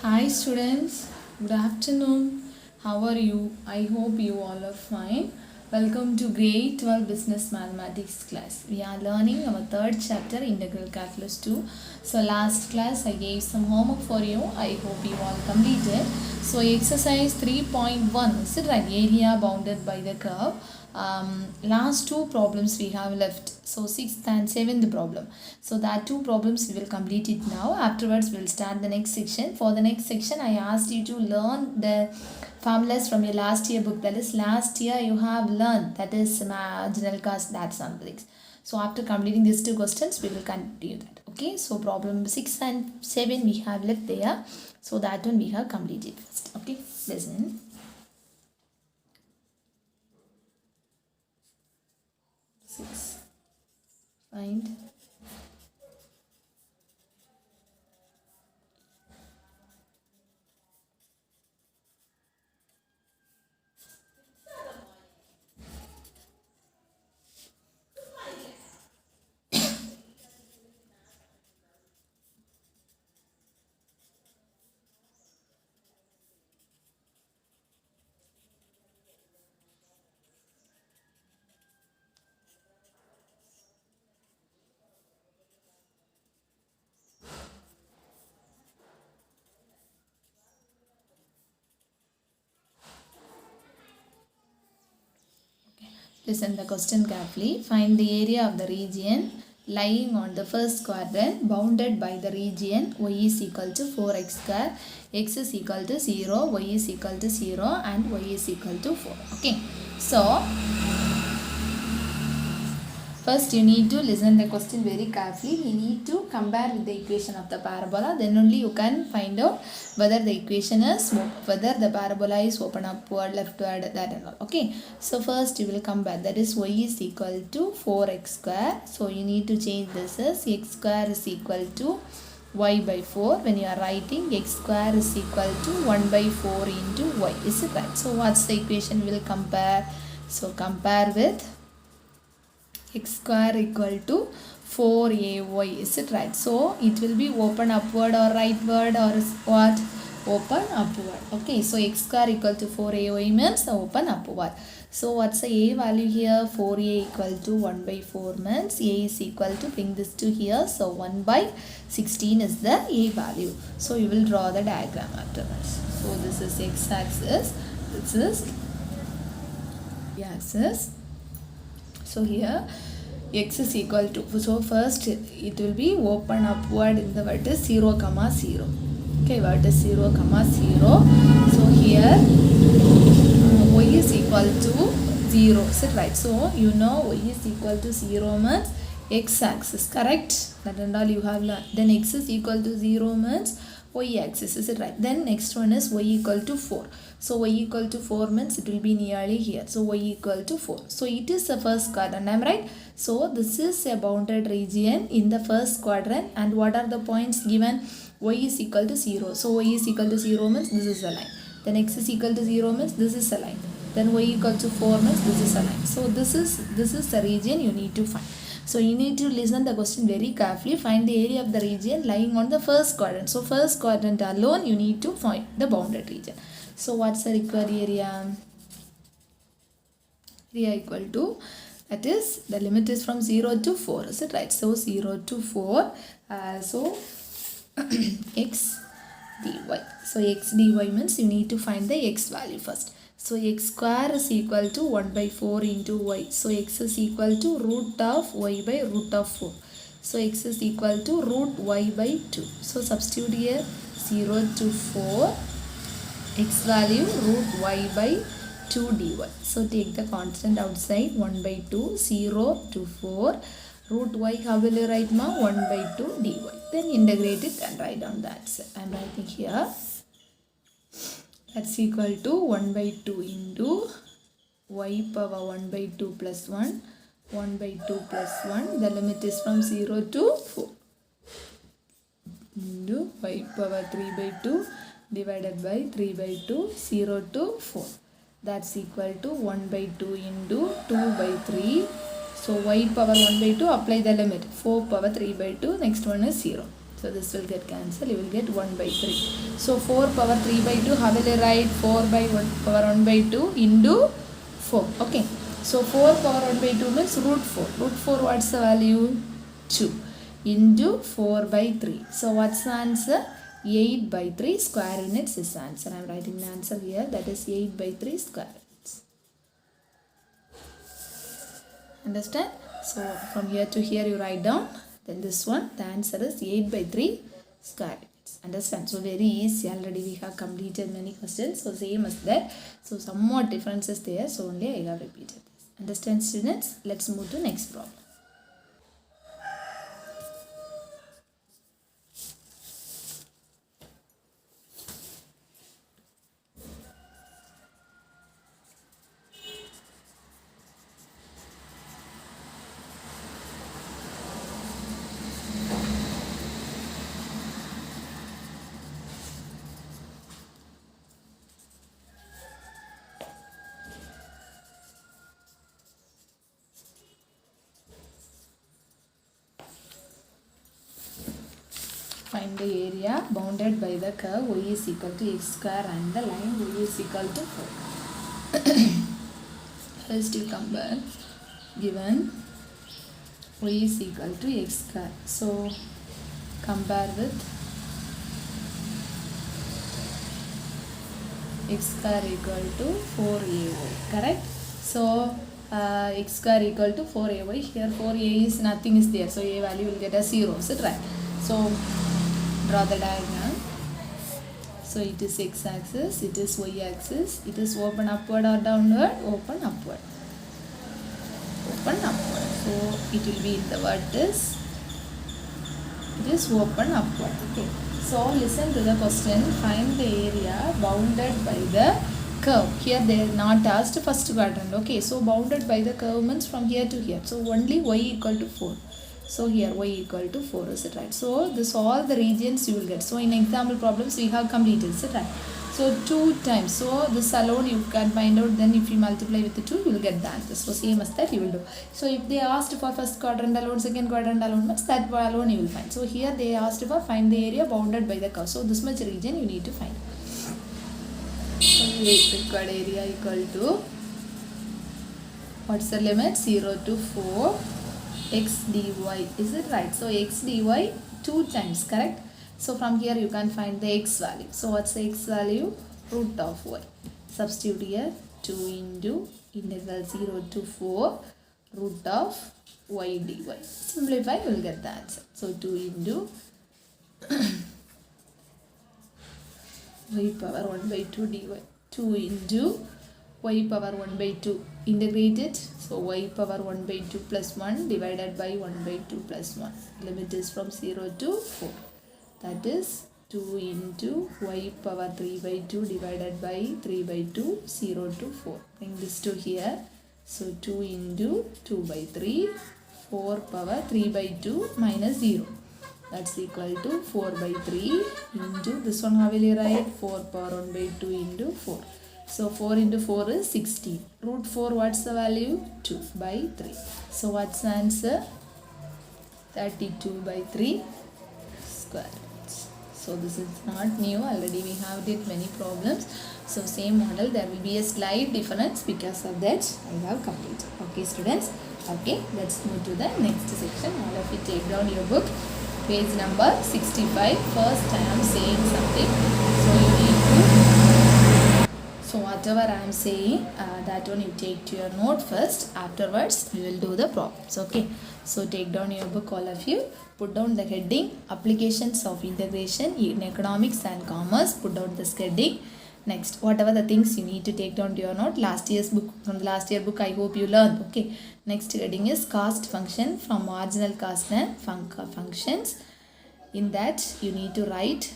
Hi students, good afternoon. How are you? I hope you all are fine. Welcome to grade 12 business mathematics class. We are learning our third chapter integral calculus 2. So last class I gave some homework for you. I hope you all completed. So exercise 3.1 is it right? Area bounded by the curve. Last two problems we have left. So sixth and seventh problem. So that two problems we will complete it now. Afterwards we will start the next section. For the next section I asked you to learn the formulas from your last year book. That is last year you have learned. That is marginal cost, that's something. So after completing these two questions we will continue that. Okay. So problem 6 and 7 we have left there. So that one we have completed first. Okay. Listen. Find Listen the question carefully. Find the area of the region lying on the first quadrant bounded by the region y is equal to 4x square, x is equal to 0, y is equal to 0 and y is equal to 4. Okay. So, first you need to listen the question very carefully. We need to compare with the equation of the parabola. Then only you can find out whether the equation is, whether the parabola is open upward, leftward, that and all. Okay. So first you will compare. That is y is equal to 4x square. So you need to change this as x square is equal to y by 4. When you are writing x square is equal to 1 by 4 into y. Is it right? So what's the equation we will compare? So compare with x square equal to 4ay, is it right? So it will be open upward or rightward or what? Open upward. Okay, so x square equal to 4ay means open upward. So what's the a value here? 4a equal to 1 by 4 means a is equal to, bring this to here, so 1 by 16 is the a value. So you will draw the diagram afterwards. So this is x axis, this is y axis. So here x is equal to, so first it will be open upward in the vertex 0 comma 0. Okay, vertex 0 comma 0. So here y is equal to 0. Is it right? So you know y is equal to 0 means x axis, correct? That and all you have learned. Then x is equal to 0 means y axis, is it right? Then next one is y equal to 4. So y equal to 4 means it will be nearly here. So y equal to 4. So it is the first quadrant, am I right? So this is a bounded region in the first quadrant, and what are the points given? Y is equal to 0. So y is equal to 0 means this is a line. Then x is equal to 0 means this is a line. Then y equal to 4 means this is a line. So this is the region you need to find. So you need to listen the question very carefully. Find the area of the region lying on the first quadrant. So first quadrant alone you need to find the bounded region. So what's the required area? Area equal to, that is the limit is from 0 to 4. Is it right? So 0 to 4. So x dy. So x dy means you need to find the x value first. So x square is equal to 1 by 4 into y. So x is equal to root of y by root of 4. So x is equal to root y by 2. So substitute here 0 to 4. X value root y by 2 dy. So take the constant outside, 1 by 2, 0 to 4. Root y, how will you write ma? 1 by 2 dy. Then integrate it and write down that. So I am writing here. That's equal to 1 by 2 into y power 1 by 2 plus 1. 1 by 2 plus 1. The limit is from 0 to 4. Into y power 3 by 2 divided by 3 by 2, 0 to 4. That's equal to 1 by 2 into 2 by 3. So y power 1 by 2, apply the limit. 4 power 3 by 2, next one is 0. So this will get cancelled. You will get 1 by 3. So 4 power 3 by 2. How will I write? 4 by 1 power 1 by 2 into 4. Okay. So 4 power 1 by 2 means root 4. Root 4 what's the value? 2 into 4 by 3. So what's the answer? 8 by 3 square units is the answer. I am writing the answer here. That is 8 by 3 square units. Understand? So from here to here you write down. Then this one, the answer is 8 by 3 square units. Understand? So very easy. Already we have completed many questions. So same as that. So somewhat differences there. So only I have repeated this. Understand, students? Let's move to next problem. Find the area bounded by the curve y is equal to x square and the line y is equal to 4. First you compare given y is equal to x square. So compare with x square equal to 4ay. Correct? So x square equal to 4ay. Here 4a is nothing is there. So a value will get a 0. Is it right? So draw the diagram. So it is x-axis, it is y-axis, it is open upward or downward, open upward, open upward. So it will be in the vertex, it is open upward. Okay. So listen to the question. Find the area bounded by the curve. Here they are not asked first quadrant. Okay. So bounded by the curve means from here to here. So only y equal to 4. So here y equal to 4, is it right? So this all the regions you will get. So in example problems we have completed, is it right? So 2 times. So this alone you can find out. Then if you multiply with the 2 you will get the answer. So same as that you will do. So if they asked for first quadrant alone, second quadrant alone, means that alone you will find. So here they asked for find the area bounded by the curve. So this much region you need to find. So required area equal to, what's the limit? 0 to 4 x dy, is it right? So x dy 2 times, correct? So from here you can find the x value. So what's the x value? Root of y. Substitute here 2 into integral 0 to 4 root of y dy. Simplify, you will get the answer. So 2 into y power 1 by 2 dy. 2 into y power 1 by 2. Integrate it. So y power 1 by 2 plus 1 divided by 1 by 2 plus 1. Limit is from 0 to 4. That is 2 into y power 3 by 2 divided by 3 by 2, 0 to 4. Bring this to here. So 2 into 2 by 3, 4 power 3 by 2 minus 0. That's equal to 4 by 3 into this one. How will you write? 4 power 1 by 2 into 4. So 4 into 4 is 16. Root 4, what's the value? 2 by 3. So what's the answer? 32 by 3 square roots. So this is not new. Already we have did many problems. So same model. There will be a slight difference. Because of that I have completed. Okay students. Okay. Let's move to the next section. All of you take down your book. Page number 65. First I am saying something. So you need to, so whatever I am saying, that one you take to your note first. Afterwards, you will do the problems. Okay. So take down your book, all of you. Put down the heading, applications of integration in economics and commerce. Put down this heading. Next, whatever the things you need to take down to your note. Last year's book, from the last year book, I hope you learned. Okay. Next heading is cost function from marginal cost and functions. In that, you need to write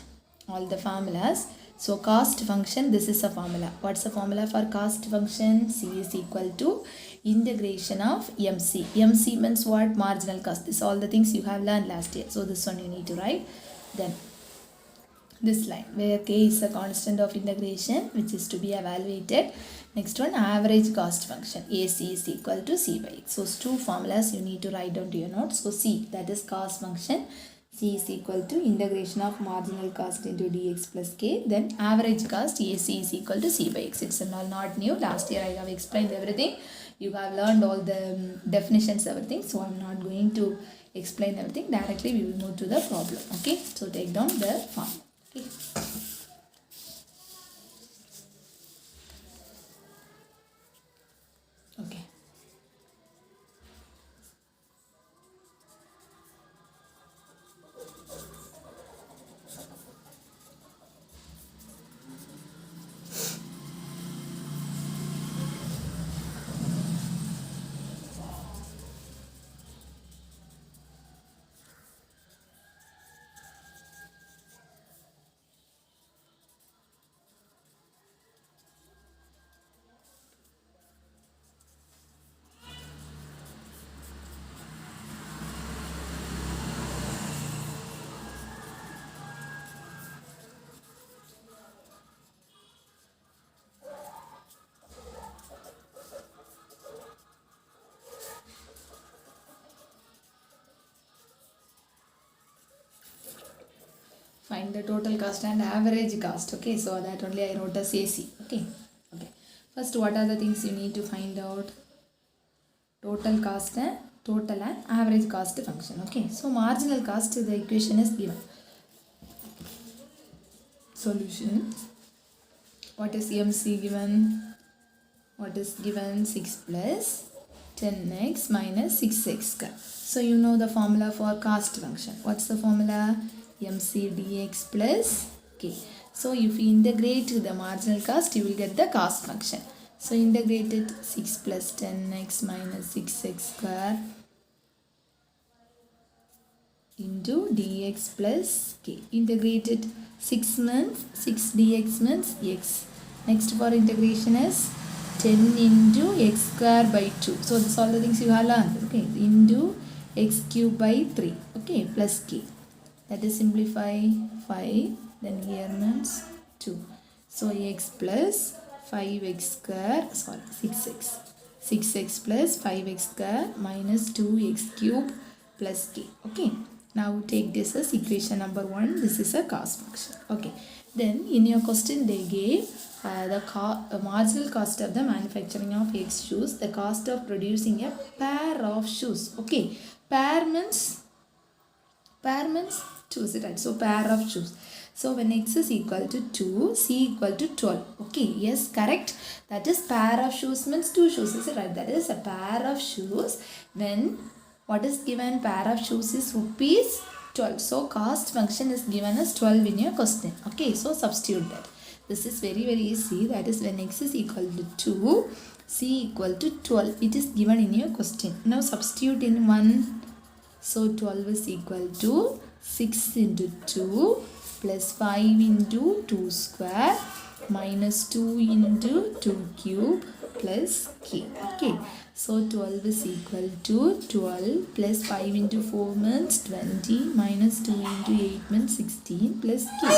all the formulas. So cost function, this is a formula. What's the formula for cost function? C is equal to integration of MC. MC means what? Marginal cost. This all the things you have learned last year. So this one you need to write. Then this line where K is a constant of integration which is to be evaluated. Next one, average cost function. AC is equal to C by X. So two formulas you need to write down to your notes. So C, that is cost function. C is equal to integration of marginal cost into dx plus k. Then average cost AC is equal to C by X. It's not new. Last year I have explained everything. You have learned all the definitions, everything. So I'm not going to explain everything. Directly we will move to the problem. Okay. So take down the form. Okay. Okay. Find the total cost and average cost. Okay, so that only I wrote as AC. Okay. First, what are the things you need to find out? Total cost and average cost function. Okay, so marginal cost, the equation is given. Solution. What is MC given? What is given? 6 plus 10x minus 6x. So you know the formula for cost function. What's the formula? MC dx plus k. So if you integrate the marginal cost, you will get the cost function. So integrated 6 plus 10x minus 6x square into dx plus k. Integrated 6 means 6 dx means x. Next for integration is 10 into x square by 2. So this all the things you have learned. Okay, into x cube by 3. Okay, plus k. That is simplify 5. Then here means 2. So x plus 5x square, 6x. 6x plus 5x square minus 2x cube plus k. Okay. Now take this as equation number 1. This is a cost function. Okay. Then in your question they gave the marginal cost of the manufacturing of X shoes, the cost of producing a pair of shoes. Okay. Pair means choose it, right? So pair of shoes. So when x is equal to 2, c equal to 12. Okay, yes, correct. That is pair of shoes means 2 shoes. Is it right? That is a pair of shoes. When what is given? Pair of shoes is rupees 12. So cost function is given as 12 in your question. Okay, so substitute that. This is very easy. That is when x is equal to 2, c equal to 12. It is given in your question. Now substitute in 1. So 12 is equal to 6 into 2 plus 5 into 2 square minus 2 into 2 cube plus k. Okay. So 12 is equal to 12 plus 5 into 4 means 20 minus 2 into 8 means 16 plus k.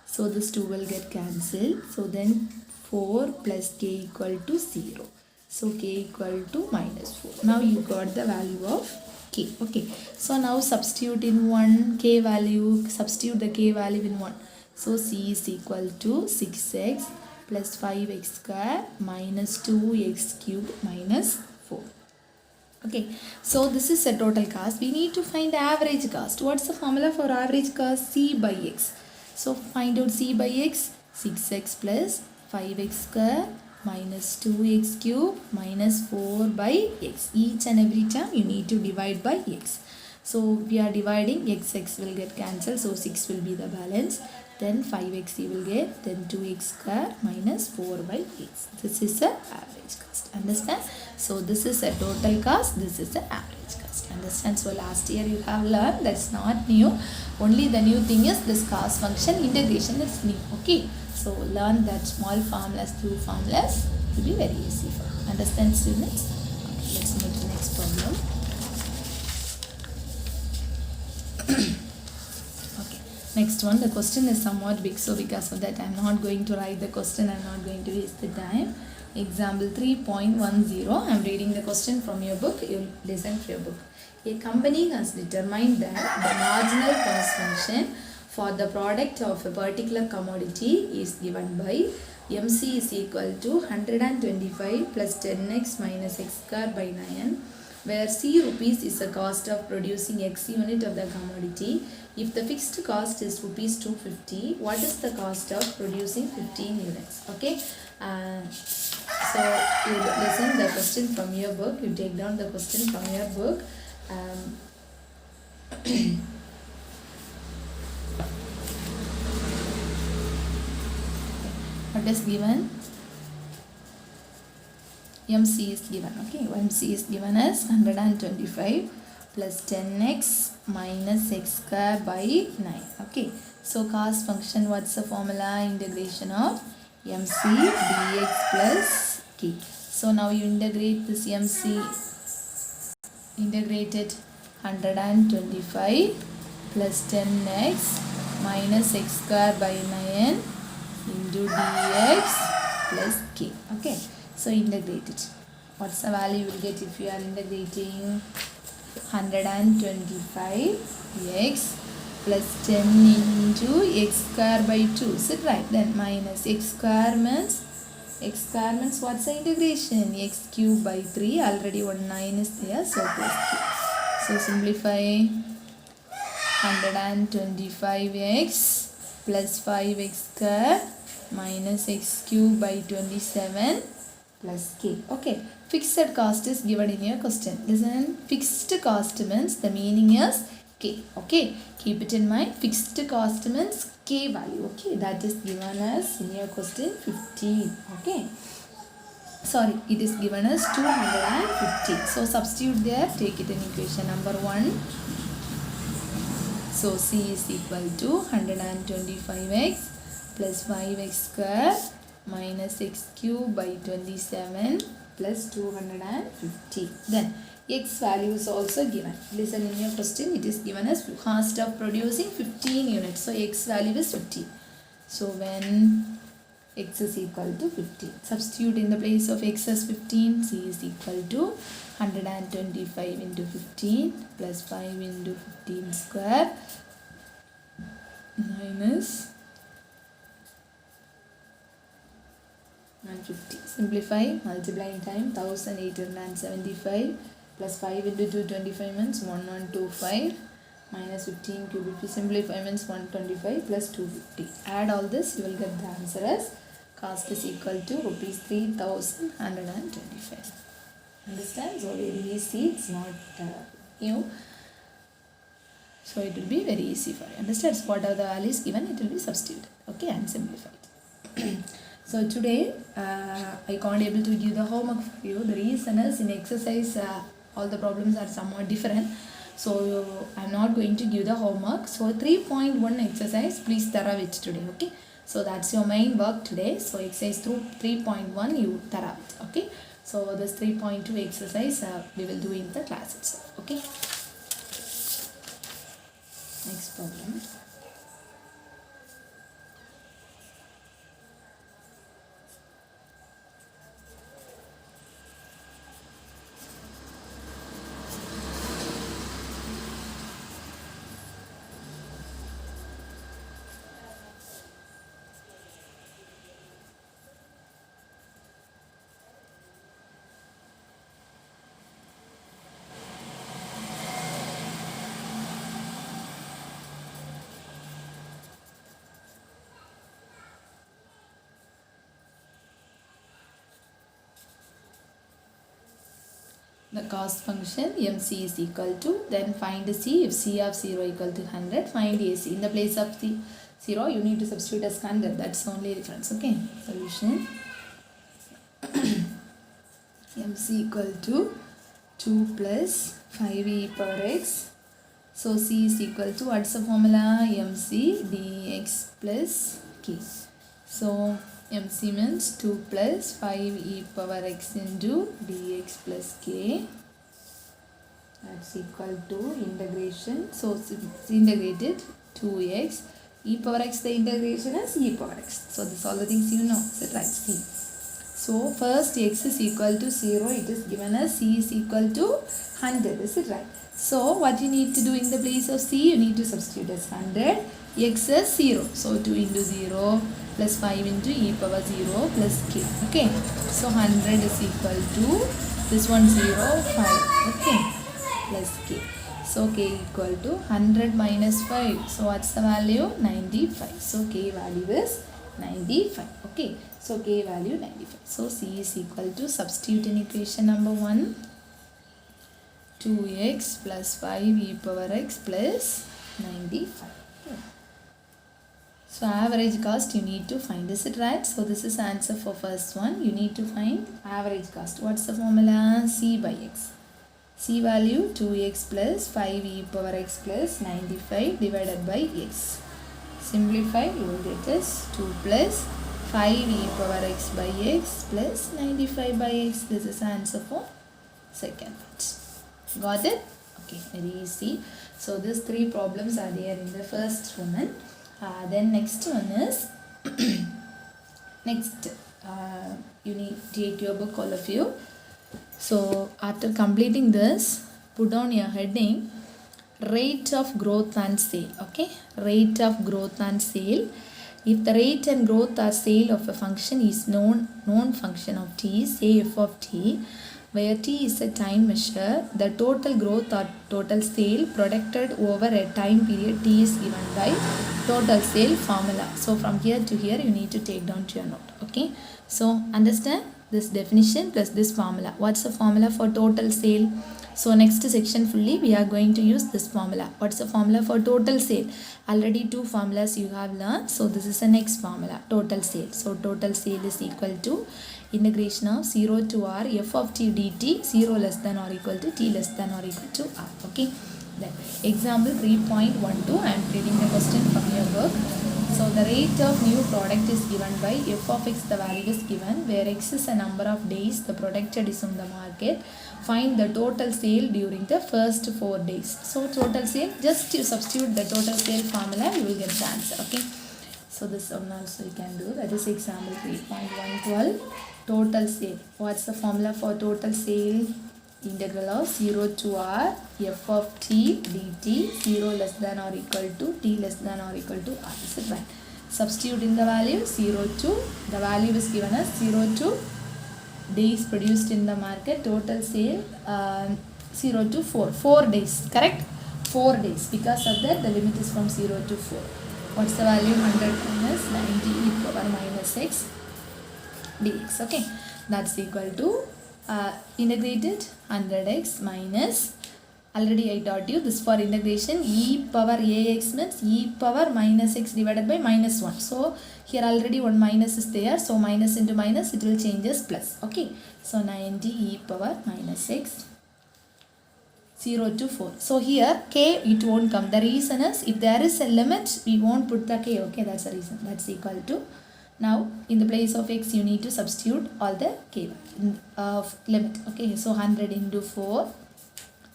So this 2 will get cancelled. So then 4 plus k equal to 0. So k equal to minus 4. Now you got the value of k. Okay. So now substitute in 1 k value. Substitute the k value in 1. So c is equal to 6x plus 5x square minus 2x cube minus 4. Okay. So this is a total cost. We need to find the average cost. What's the formula for average cost? C by x. So find out c by x. 6x plus 5x square minus 2x cube minus 4 by x. Each and every term you need to divide by x. So we are dividing, x will get cancelled. So 6 will be the balance. Then 5x you will get. Then 2x square minus 4 by x. This is the average cost. Understand? So this is a total cost. This is the average cost. Understand? So last year you have learned. That's not new. Only the new thing is this cost function integration is new. Okay. So learn that small formulas through formulas will be very easy for you. Understand, students? Okay, let's move to the next problem. Okay, next one. The question is somewhat big, so because of that I'm not going to write the question. I'm not going to waste the time. Example 3.10. I'm reading the question from your book. You'll listen to your book. A company has determined that the marginal cost function for the product of a particular commodity is given by MC is equal to 125 plus 10x minus x square by 9, where C rupees is the cost of producing X unit of the commodity. If the fixed cost is rupees 250, what is the cost of producing 15 units? Okay. So you listen the question from your book. You take down the question from your book. What is given? MC is given. Okay, MC is given as 125 plus 10x minus x square by 9. Okay, so cost function, what's the formula? Integration of MC dx plus k. So now you integrate this MC, integrated 125 plus 10x minus x square by 9 into dx plus k. Okay, so integrate it. What's the value you will get if you are integrating? 125 x plus 10 into x square by 2. Is it right? Then minus x square means what's the integration? X cube by 3. Already 1 9 is there, so plus 3. So simplify 125x plus 5x square minus x cube by 27 plus k. Okay, fixed cost is given in your question. Listen, fixed cost means the meaning is k. Okay, keep it in mind. Fixed cost means k value. Okay, that is given as in your question 15. Okay, sorry, it is given as 250. So substitute there, take it in equation number 1. So C is equal to 125x plus 5x square minus x cube by 27 plus 250. Then x value is also given. Listen, in your question it is given as cost of producing 15 units. So x value is 50. So when x is equal to 15, substitute in the place of x as 15. C is equal to 125 into 15 plus 5 into 15 square minus 150. Simplify, multiply in time, 1875 plus 5 into 225 means 1125 minus 15 cube. If you simplify means 125 plus 250. Add all this, you will get the answer as cost is equal to rupees 3125. Understand? So very easy, it's not new. So it will be very easy for you. Understand? So what are the values given? It will be substituted. Okay, and simplified. So today I can't able to give the homework for you. The reason is in exercise all the problems are somewhat different. So I'm not going to give the homework. So 3.1 exercise, please thorough it today. Okay. So that's your main work today. So exercise through 3.1 you thorough it. Okay. So this 3.2 exercise we will do in the class itself. Okay. Next problem. The cost function MC is equal to, then find C. If C of 0 equal to 100, find AC. In the place of C 0, you need to substitute as 100. That's the only difference. Okay. Solution. MC equal to 2 plus 5e power x. So C is equal to, what's the formula? MC dx plus k. So MC means 2 plus 5e power x into dx plus k. That's equal to integration. So it's integrated 2x. E power x, the integration is e power x. So this all the things you know. So right, C. So first x is equal to 0, it is given as c is equal to 100, is it right? So what you need to do in the place of c, you need to substitute as 100, x is 0. So 2 into 0 plus 5 into e power 0 plus k. Okay. So 100 is equal to this one 0, 5. Okay. Plus k. So k equal to 100 minus 5. So what's the value? 95. So k value is 95. Okay. So k value 95. So c is equal to, substitute in equation number 1, 2x plus 5 e power x plus 95. Okay. So average cost you need to find. Is it right? So this is answer for first one. You need to find average cost. What's the formula? C by x. C value 2x plus 5 e power x plus 95 divided by x. Simplify, you will get this 2 plus 5 e power x by x plus 95 by x. This is answer for second part. Got it? Okay, very easy. So these three problems are there in the first one. Then next one is you need to take your book, all of you. So after completing this, put on your heading rate of growth and sale. Okay, rate of growth and sale. If the rate and growth or sale of a function is known function of t, say f of t, where t is a time measure, the total growth or total sale produced over a time period t is given by total sale formula. So from here to here you need to take down to your note. Okay, so understand this definition plus this formula. What's the formula for total sale? So next section fully we are going to use this formula. What's the formula for total sale? Already two formulas you have learned. So this is the next formula, total sale. So total sale is equal to integration of 0 to r f of t dt, 0 less than or equal to t less than or equal to r. Okay. Then example 3.12, I am reading the question from your book. So the rate of new product is given by f of x, the value is given, where x is a number of days the product is on the market. Find the total sale during the first 4 days. So total sale, just you substitute the total sale formula, you will get the answer. Okay. So this one also you can do. That is example 3.112. Total sale. What's the formula for total sale? Integral of 0 to r f of t dt, 0 less than or equal to t less than or equal to r. Is it right? Substitute in the value 0 to, the value is given as 0 to days produced in the market, total sale 0 to 4 days, correct? 4 days, because of that the limit is from 0 to 4. What's the value? 100 minus 90 e power minus x dx. Okay, that's equal to integrated 100x minus, already I taught you this for integration, e power ax means e power minus x divided by minus 1. So here already one minus is there, so minus into minus it will change as plus. Okay, so 90 e power minus x 0 to 4. So here k it won't come. The reason is if there is a limit we won't put the k. Okay, that's the reason. That's equal to, now in the place of x you need to substitute all the k of limit. Okay, so 100 into 4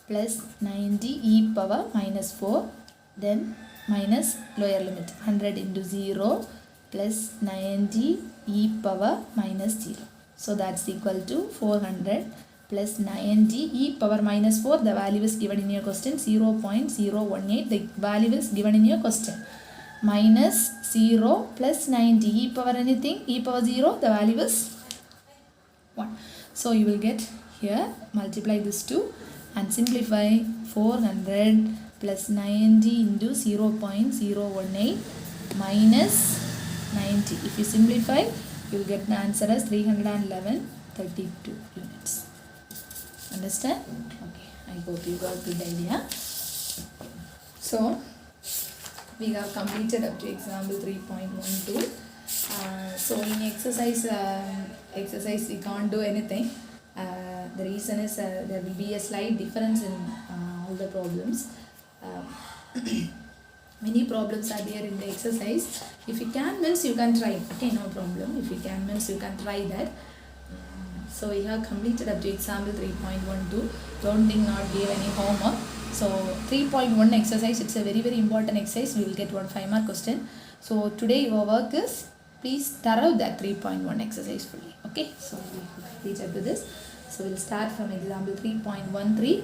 plus 90 e power minus 4, then minus lower limit 100 into 0 plus 90 e power minus 0. So that's equal to 400 plus 90 e power minus 4. The value is given in your question 0.018. The value is given in your question. Minus 0 plus 90 e power anything, e power 0, the value is 1. So you will get here, multiply this 2 and simplify 400 plus 90 into 0.018 minus 90. If you simplify, you will get the answer as 311.32 units. Understand? Okay, I hope you got good idea. So we have completed up to example 3.12. So in exercise we can't do anything. The reason is there will be a slight difference in all the problems. Many problems are there in the exercise. If you can means you can try. Okay, no problem. If you can means you can try that. So we have completed up to example 3.12. Don't think not give any homework. So 3.1 exercise, it's a very important exercise. We will get 1 5-mark question. So today your work is please thorough that 3.1 exercise fully. Okay, so we completed with this. So we'll start from example 3.13.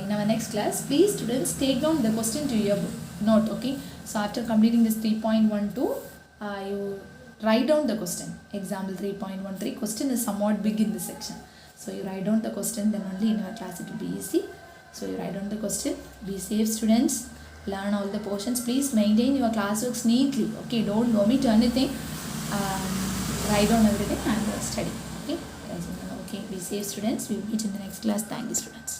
In our next class, please students take down the question to your note. Okay, so after completing this 3.12, you write down the question. Example 3.13 question is somewhat big in this section, so you write down the question, then only in your class it will be easy. So you write down the question. Be safe students, learn all the portions. Please maintain your classworks neatly. Okay, don't omit anything. Write down everything and study. Okay, be safe students. We will meet in the next class. Thank you students.